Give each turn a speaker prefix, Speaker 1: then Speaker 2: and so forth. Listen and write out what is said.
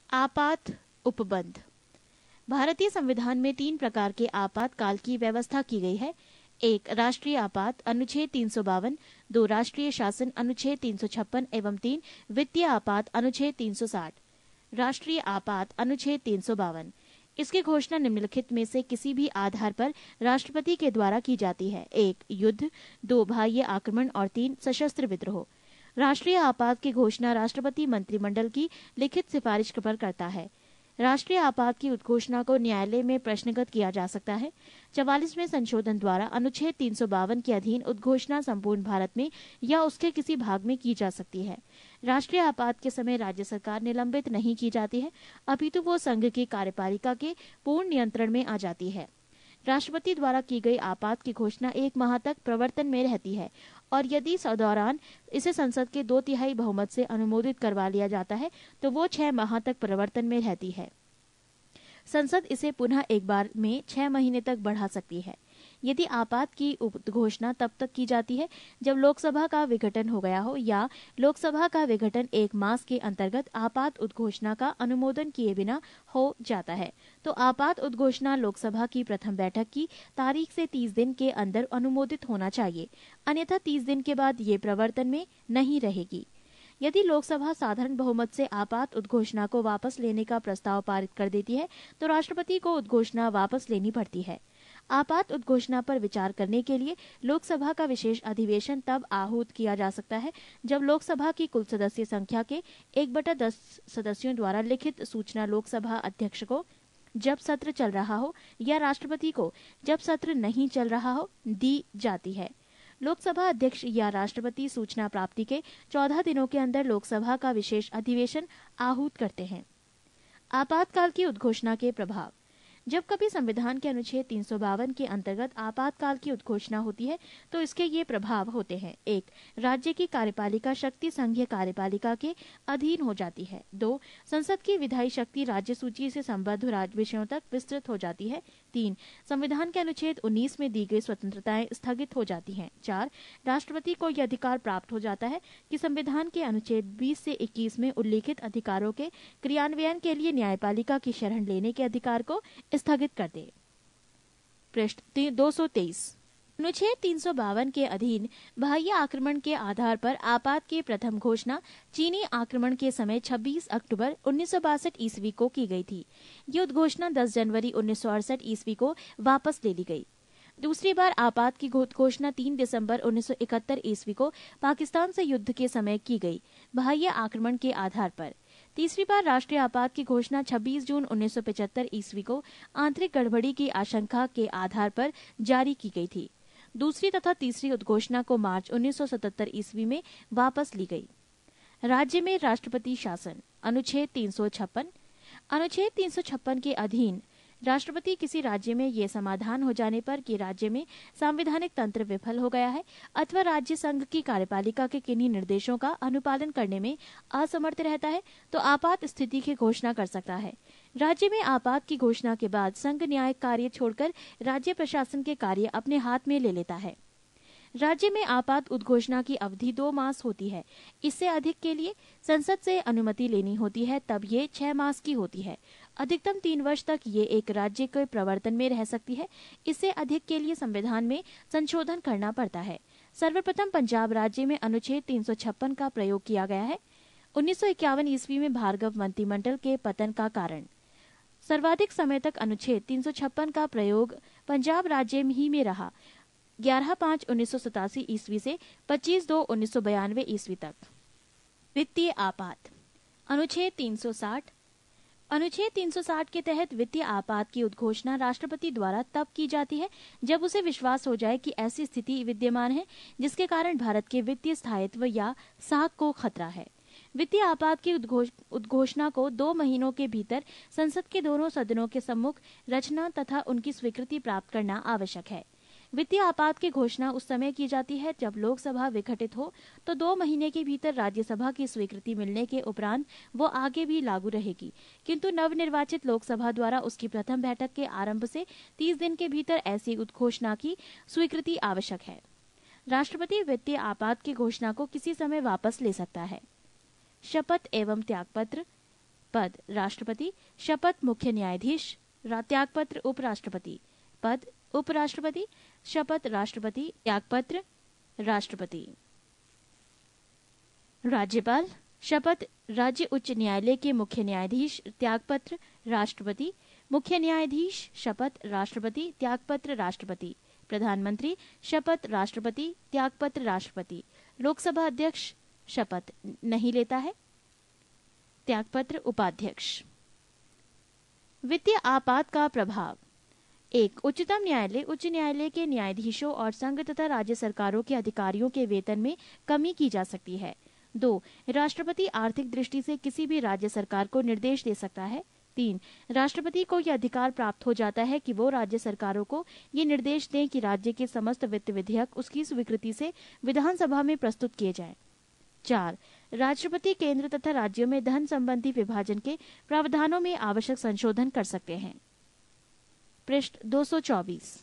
Speaker 1: आपात उपबंध। भारतीय संविधान में 3 प्रकार के आपातकाल की व्यवस्था की गई है। 1. राष्ट्रीय आपात अनुच्छेद 352, 2. राष्ट्रीय शासन अनुच्छेद 356 एवं 3. वित्तीय आपात अनुच्छेद 360। राष्ट्रीय आपात अनुच्छेद 352। इसकी घोषणा निम्नलिखित में से किसी भी आधार पर राष्ट्रपति के द्वारा की जाती है। 1. युद्ध, 2. बाह्य आक्रमण और 3. सशस्त्र विद्रोह। राष्ट्रीय आपात की घोषणा राष्ट्रपति मंत्रिमंडल की लिखित सिफारिश पर करता है। राष्ट्रीय आपात की उद्घोषणा को न्यायालय में प्रश्नगत किया जा सकता है। 44वें संशोधन द्वारा अनुच्छेद 352 के अधीन उद्घोषणा संपूर्ण भारत में या उसके किसी भाग में की जा सकती है। राष्ट्रीय आपात के समय राज्य सरकार निलंबित नहीं की जाती है, अपितु वो संघ की कार्यपालिका के पूर्ण नियंत्रण में आ जाती है। राष्ट्रपति द्वारा की गई आपात की घोषणा 1 माह तक प्रवर्तन में रहती है और यदि इस दौरान इसे संसद के 2/3 बहुमत से अनुमोदित करवा लिया जाता है तो वो 6 माह तक प्रवर्तन में रहती है। संसद इसे पुनः एक बार में 6 महीने तक बढ़ा सकती है। यदि आपात की घोषणा तब तक की जाती है जब लोकसभा का विघटन हो गया हो या लोकसभा का विघटन 1 मास के अंतर्गत आपात उद्घोषणा का अनुमोदन किए बिना हो जाता है, तो आपात उद्घोषणा लोकसभा की प्रथम बैठक की तारीख से 30 दिन के अंदर अनुमोदित होना चाहिए, अन्यथा 30 दिन के बाद ये प्रवर्तन में नहीं रहेगी। यदि लोकसभा साधारण बहुमत से आपात उद्घोषणा को वापस लेने का प्रस्ताव पारित कर देती है तो राष्ट्रपति को उद्घोषणा वापस लेनी पड़ती है। आपात उद्घोषणा पर विचार करने के लिए लोकसभा का विशेष अधिवेशन तब आहूत किया जा सकता है जब लोकसभा की कुल सदस्य संख्या के 1/10 सदस्यों द्वारा लिखित सूचना लोकसभा अध्यक्ष को जब सत्र चल रहा हो या राष्ट्रपति को जब सत्र नहीं चल रहा हो दी जाती है। लोकसभा अध्यक्ष या राष्ट्रपति सूचना प्राप्ति के 14 दिनों के अंदर लोकसभा का विशेष अधिवेशन आहूत करते हैं। आपातकाल की उद्घोषणा के प्रभाव। जब कभी संविधान के अनुच्छेद 352 के अंतर्गत आपातकाल की उद्घोषणा होती है तो इसके ये प्रभाव होते हैं। 1. राज्य की कार्यपालिका शक्ति संघीय कार्यपालिका के अधीन हो जाती है। 2. संसद की विधायी शक्ति राज्य सूची से संबद्ध राज्य विषयों तक विस्तृत हो जाती है। 3. संविधान के अनुच्छेद 19 में दी गई स्वतंत्रताएं स्थगित हो जाती हैं। 4. राष्ट्रपति को यह अधिकार प्राप्त हो जाता है कि संविधान के अनुच्छेद 20 से 21 में उल्लिखित अधिकारों के क्रियान्वयन के लिए न्यायपालिका की शरण लेने के अधिकार को स्थगित कर दे। पृष्ठ 223। अनुच्छेद 352 के अधीन बाह्य आक्रमण के आधार पर आपात की प्रथम घोषणा चीनी आक्रमण के समय 26 अक्टूबर 1962 ईस्वी को की गई थी। ये उद्घोषणा 10 जनवरी 1968 ईस्वी को वापस ले ली गई। दूसरी बार आपात की घोषणा 3 दिसंबर 1971 ईस्वी को पाकिस्तान से युद्ध के समय की गई, बाह्य आक्रमण के आधार पर। तीसरी बार राष्ट्रीय आपात की घोषणा 26 जून 1975 ईस्वी को आंतरिक गड़बड़ी की आशंका के आधार पर जारी की गई थी। दूसरी तथा तीसरी उद्घोषणा को मार्च 1977 ईस्वी में वापस ली गई। राज्य में राष्ट्रपति शासन। अनुच्छेद 356। अनुच्छेद 356 के अधीन राष्ट्रपति किसी राज्य में ये समाधान हो जाने पर कि राज्य में संवैधानिक तंत्र विफल हो गया है अथवा राज्य संघ की कार्यपालिका के किन्हीं निर्देशों का अनुपालन करने में असमर्थ रहता है तो आपात स्थिति की घोषणा कर सकता है। राज्य में आपात की घोषणा के बाद संघ न्यायिक कार्य छोड़कर राज्य प्रशासन के कार्य अपने हाथ में ले लेता है। राज्य में आपात उद्घोषणा की अवधि 2 मास होती है। इससे अधिक के लिए संसद से अनुमति लेनी होती है, तब ये 6 मास की होती है। अधिकतम 3 वर्ष तक ये एक राज्य के प्रवर्तन में रह सकती है। इससे अधिक के लिए संविधान में संशोधन करना पड़ता है। सर्वप्रथम पंजाब राज्य में अनुच्छेद 356 का प्रयोग किया गया है। 1951 ईस्वी में भार्गव मंत्रिमंडल के पतन का कारण। सर्वाधिक समय तक अनुच्छेद 356 का प्रयोग पंजाब राज्य ही में रहा, 11/5/1987 ईस्वी से 25/2/1992 ईस्वी तक। वित्तीय आपात। अनुच्छेद 360। अनुच्छेद 360 के तहत वित्तीय आपात की उद्घोषणा राष्ट्रपति द्वारा तब की जाती है जब उसे विश्वास हो जाए कि ऐसी स्थिति विद्यमान है जिसके कारण भारत के वित्तीय स्थायित्व या साख को खतरा है। वित्तीय आपात की उद्घोषणा को 2 महीनों के भीतर संसद के दोनों सदनों के सम्मुख रचना तथा उनकी स्वीकृति प्राप्त करना आवश्यक है। वित्तीय आपात की घोषणा उस समय की जाती है जब लोकसभा विघटित हो तो 2 महीने के भीतर राज्यसभा की स्वीकृति मिलने के उपरांत वो आगे भी लागू रहेगी, किंतु नवनिर्वाचित लोकसभा द्वारा उसकी प्रथम बैठक के आरंभ से 30 दिन के भीतर ऐसी उद्घोषणा की स्वीकृति आवश्यक है। राष्ट्रपति वित्तीय आपात की घोषणा को किसी समय वापस ले सकता है। शपथ एवं त्यागपत्र। पद राष्ट्रपति, शपथ मुख्य न्यायाधीश, त्यागपत्र उपराष्ट्रपति। पद उपराष्ट्रपति, शपथ राष्ट्रपति, त्यागपत्र राष्ट्रपति। राज्यपाल, शपथ राज्य उच्च न्यायालय के मुख्य न्यायाधीश, त्यागपत्र राष्ट्रपति। मुख्य न्यायाधीश, शपथ राष्ट्रपति, त्यागपत्र राष्ट्रपति। प्रधानमंत्री, शपथ राष्ट्रपति, त्यागपत्र राष्ट्रपति। लोकसभा अध्यक्ष शपथ नहीं लेता है, त्यागपत्र उपाध्यक्ष। वित्तीय आपात का प्रभाव। 1. उच्चतम न्यायालय, उच्च न्यायालय के न्यायाधीशों और संघ तथा राज्य सरकारों के अधिकारियों के वेतन में कमी की जा सकती है। 2. राष्ट्रपति आर्थिक दृष्टि से किसी भी राज्य सरकार को निर्देश दे सकता है। 3. राष्ट्रपति को यह अधिकार प्राप्त हो जाता है कि वो राज्य सरकारों को ये निर्देश दें कि राज्य के समस्त वित्त विधेयक उसकी स्वीकृति से विधानसभा में प्रस्तुत किए जाएं। 4. राष्ट्रपति केंद्र तथा राज्यों में धन संबंधी विभाजन के प्रावधानों में आवश्यक संशोधन कर सकते हैं। पृष्ठ 224।